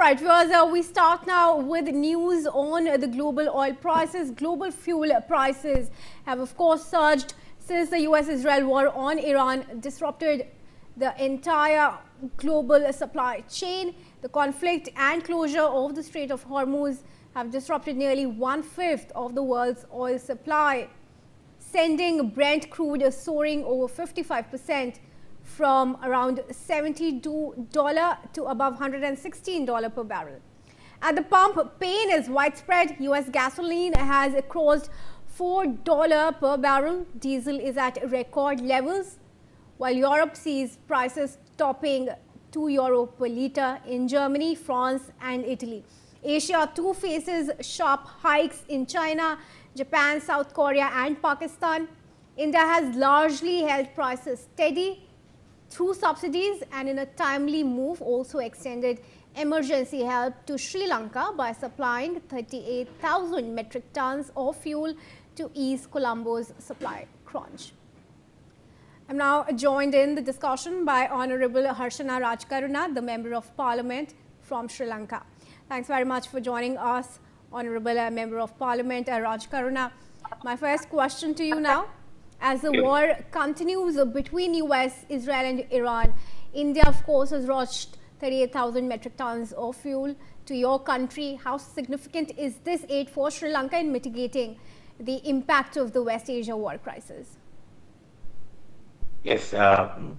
right, viewers, we start now with news on the global oil prices. Global fuel prices have, of course, surged since the US-Israel war on Iran disrupted the entire global supply chain. The conflict and closure of the Strait of Hormuz have disrupted nearly 1/5 of the world's oil supply, sending Brent crude soaring over 55% from around $72 to above $116 per barrel. At the pump, pain is widespread. US gasoline has crossed $4 per barrel. Diesel is at record levels, while Europe sees prices topping €2 per litre in Germany, France and Italy. Asia too faces sharp hikes in China, Japan, South Korea and Pakistan. India has largely held prices steady through subsidies and in a timely move also extended emergency help to Sri Lanka by supplying 38,000 metric tons of fuel to ease Colombo's supply crunch. I'm now joined in the discussion by Honorable Harshana Rajakaruna, the Member of Parliament from Sri Lanka. Thanks very much for joining us, Honorable Member of Parliament Rajakaruna. My first question to you now. As the war continues between US, Israel and Iran, India, of course, has rushed 38,000 metric tons of fuel to your country. How significant is this aid for Sri Lanka in mitigating the impact of the West Asia war crisis? Yes,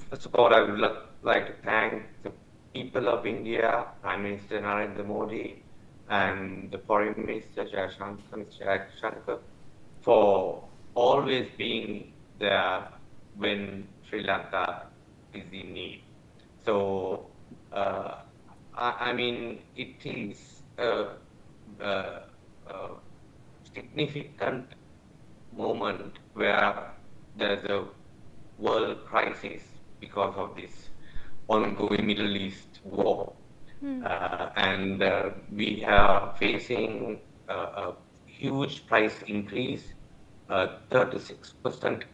first of all, I would like to thank the people of India, Prime Minister Narendra Modi, and the Foreign Minister Jaishankar for always being there when Sri Lanka is in need. So, I mean, it is a significant moment where there's a world crisis because of this ongoing Middle East war. And we are facing a huge price increase, 36%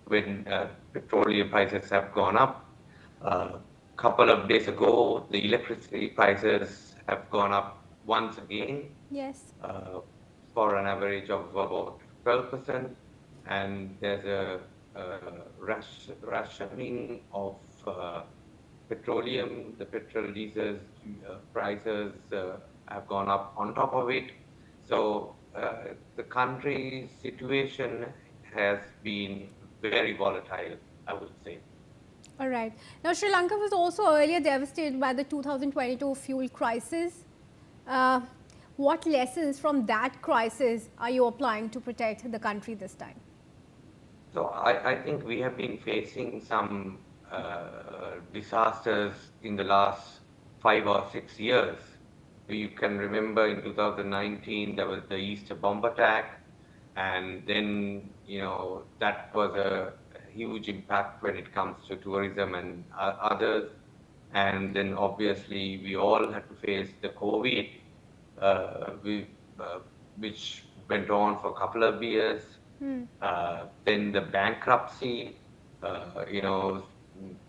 when petroleum prices have gone up. A couple of days ago, the electricity prices have gone up once again. Yes. For an average of about 12%. And there's a rationing of petroleum. The petrol diesel prices have gone up on top of it. So the country's situation has been very volatile, I would say. All right. Now, Sri Lanka was also earlier devastated by the 2022 fuel crisis. What lessons from that crisis are you applying to protect the country this time? So I think we have been facing some disasters in the last 5 or 6 years. You can remember in 2019 there was the Easter bomb attack, and then that was a huge impact when it comes to tourism and others. And then obviously we all had to face the COVID, which went on for a couple of years. Then the bankruptcy,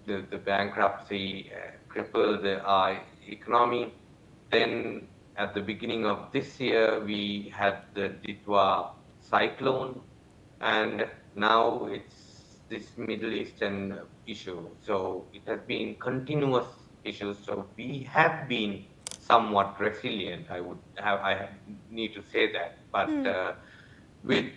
the bankruptcy crippled our economy. Then at the beginning of this year, we had the Ditwa cyclone, and now it's this Middle Eastern issue. So it has been continuous issues. So we have been somewhat resilient. I need to say that, but with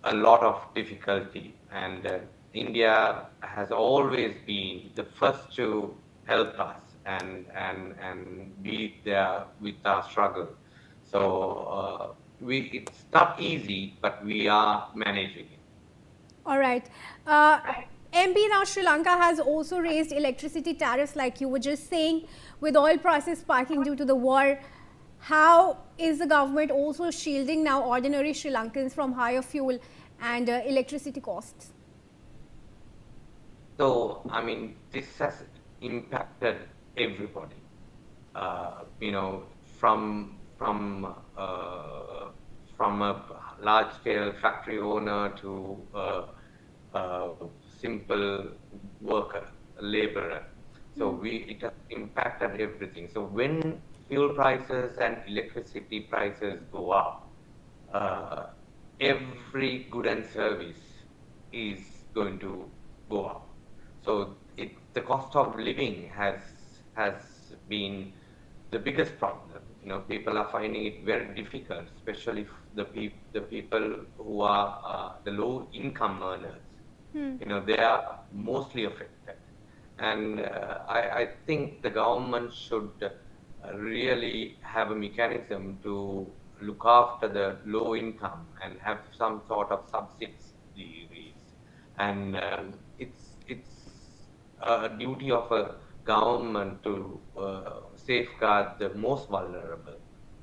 a lot of difficulty, and India has always been the first to help us and be there with our struggle. So it's not easy, but we are managing it. All right. MP, now Sri Lanka has also raised electricity tariffs, like you were just saying, with oil prices spiking due to the war. How is the government also shielding now ordinary Sri Lankans from higher fuel and electricity costs? So, I mean, this has impacted everybody. From a large-scale factory owner to a simple worker, a laborer. So it has impacted everything. So when fuel prices and electricity prices go up, every good and service is going to go up. So the cost of living has been the biggest problem. People are finding it very difficult, especially the people who are the low income earners. They are mostly affected. And I think the government should really have a mechanism to look after the low income and have some sort of subsidies. And it's a duty of a government to safeguard the most vulnerable.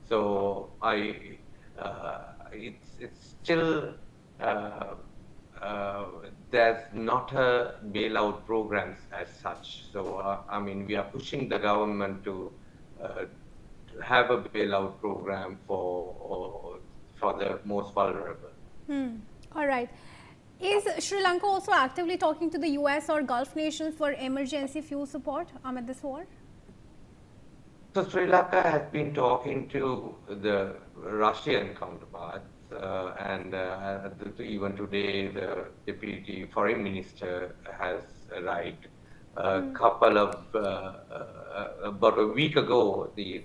So it's still there's not a bailout programs as such. So we are pushing the government to have a bailout program for the most vulnerable. All right. Is Sri Lanka also actively talking to the US or Gulf nations for emergency fuel support amid this war? So Sri Lanka has been talking to the Russian counterparts, and even today the deputy foreign minister has arrived. Couple of about a week ago, the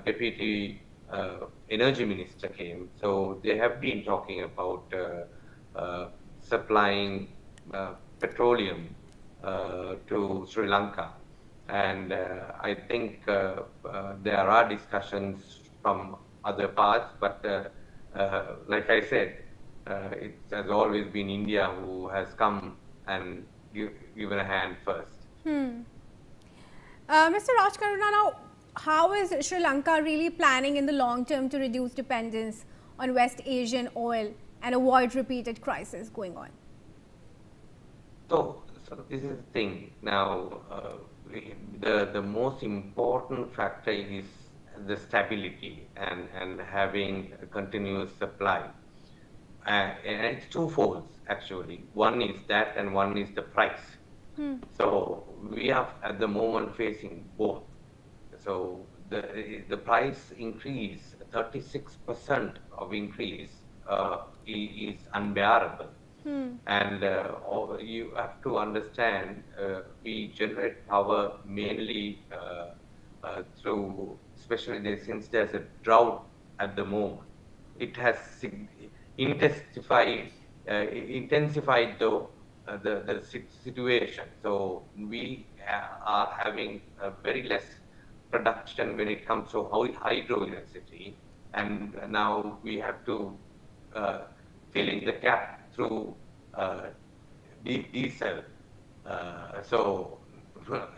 deputy energy minister came. So they have been talking about supplying petroleum to Sri Lanka. And I think there are discussions from other parts, but like I said, it has always been India who has come and given a hand first. Mr. Rajakaruna, now how is Sri Lanka really planning in the long term to reduce dependence on West Asian oil and avoid repeated crises going on? So this is the thing. Now, the most important factor is the stability and having a continuous supply. And it's twofold, actually. One is that, and one is the price. So we are at the moment facing both. So the price increase, 36% of increase is unbearable. And you have to understand, we generate power mainly through, especially since there's a drought at the moment. It has intensified the situation. So we are having a very less production when it comes to hydroelectricity, and now we have to fill in the gap through diesel. So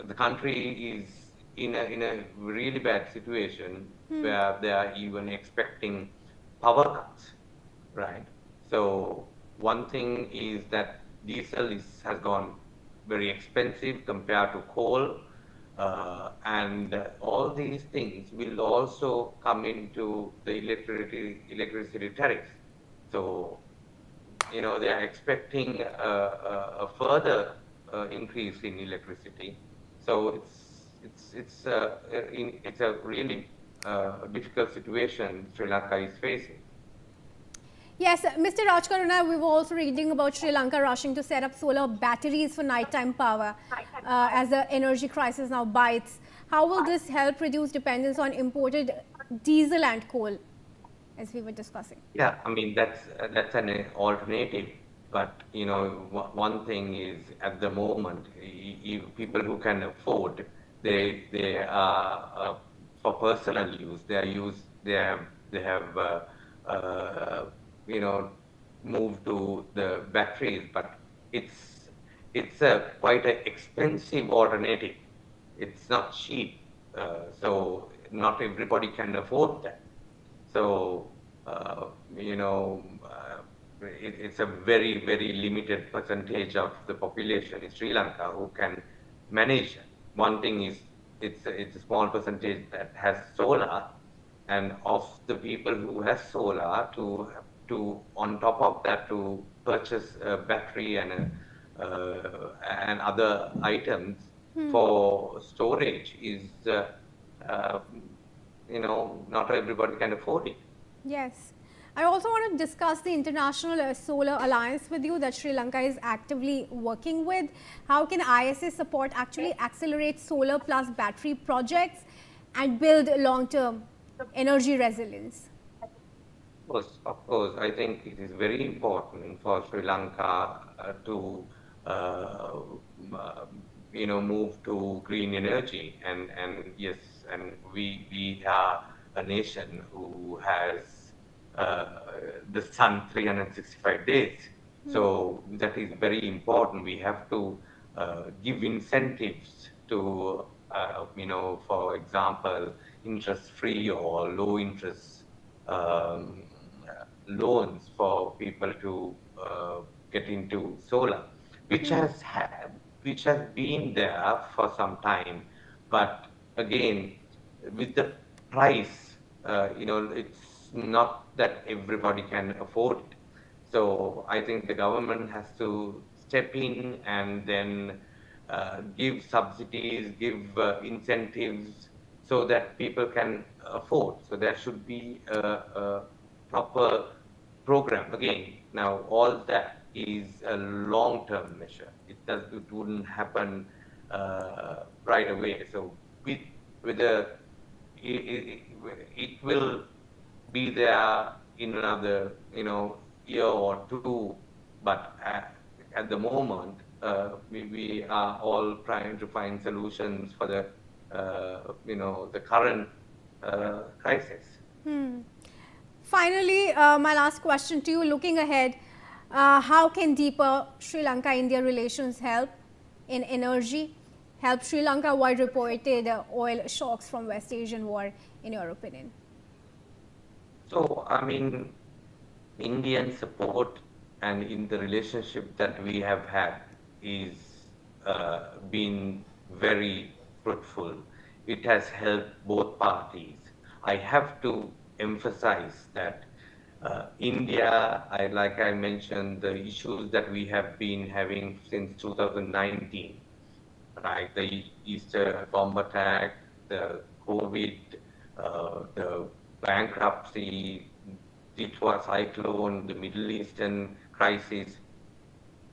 the country is in a really bad situation where they are even expecting power cuts, right? So one thing is that diesel has gone very expensive compared to coal, and all these things will also come into the electricity tariffs. So they are expecting a further increase in electricity. So it's a really difficult situation Sri Lanka is facing. Yes, Mr. Rajakaruna, we were also reading about Sri Lanka rushing to set up solar batteries for nighttime power as the energy crisis now bites. How will this help reduce dependence on imported diesel and coal, as we were discussing? Yeah, that's an alternative. But one thing is, at the moment, people who can afford, they are for personal use. They have moved to the batteries, but it's quite an expensive alternative. It's not cheap, so not everybody can afford that. So it's a very, very limited percentage of the population in Sri Lanka who can manage it. One thing is, it's a small percentage that has solar, and of the people who has solar, to on top of that, to purchase a battery and other items for storage is not everybody can afford it. Yes. I also want to discuss the International Solar Alliance with you that Sri Lanka is actively working with. How can ISA support actually accelerate solar plus battery projects and build long-term energy resilience? Of course, I think it is very important for Sri Lanka to, uh, uh, move to green energy. And yes, and we are a nation who has uh, the sun 365 days. So that is very important. We have to give incentives to, for example, interest-free or low-interest um, loans for people to get into solar, which which has been there for some time, but again, with the price, it's not that everybody can afford it. So I think the government has to step in and then give subsidies, give incentives so that people can afford. So there should be a proper program. Again, now all that is a long-term measure. It wouldn't happen right away. So with the it, it will be there in another year or two, but at the moment we are all trying to find solutions for the the current crisis. Finally, my last question to you, looking ahead, how can deeper Sri Lanka-India relations help in energy, help Sri Lanka avoid reported oil shocks from West Asian war, in your opinion? So, I mean, Indian support and in the relationship that we have had is been very fruitful. It has helped both parties. I have to emphasize that India, like I mentioned, the issues that we have been having since 2019, right? The Easter bomb attack, the COVID, the bankruptcy, Ditwa cyclone, the Middle Eastern crisis.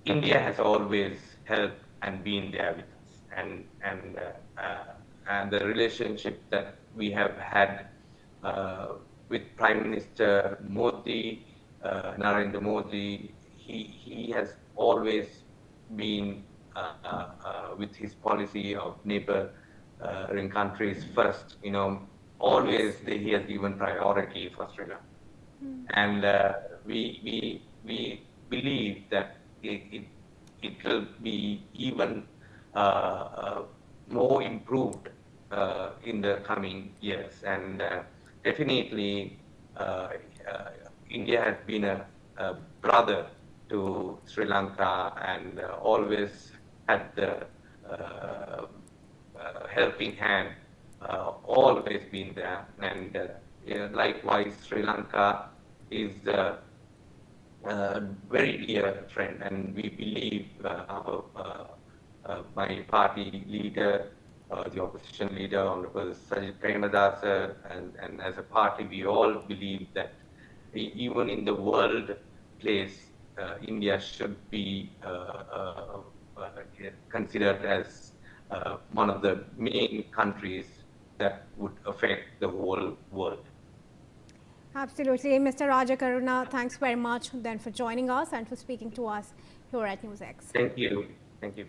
India has always helped and been there with us, and the relationship that we have had uh, with Prime Minister Modi, Narendra Modi, he has always been with his policy of neighboring countries first. Always he has given priority for Sri Lanka, and we believe that it will be even more improved in the coming years. And definitely, uh, uh, India has been a brother to Sri Lanka and always had the helping hand, always been there. And likewise, Sri Lanka is very dear friend, and we believe my party leader, the opposition leader, Honorable Sajid Premadasa, and as a party, we all believe that even in the world place, India should be considered as one of the main countries that would affect the whole world. Absolutely. Mr. Rajakaruna, thanks very much then for joining us and for speaking to us here at NewsX. Thank you. Thank you.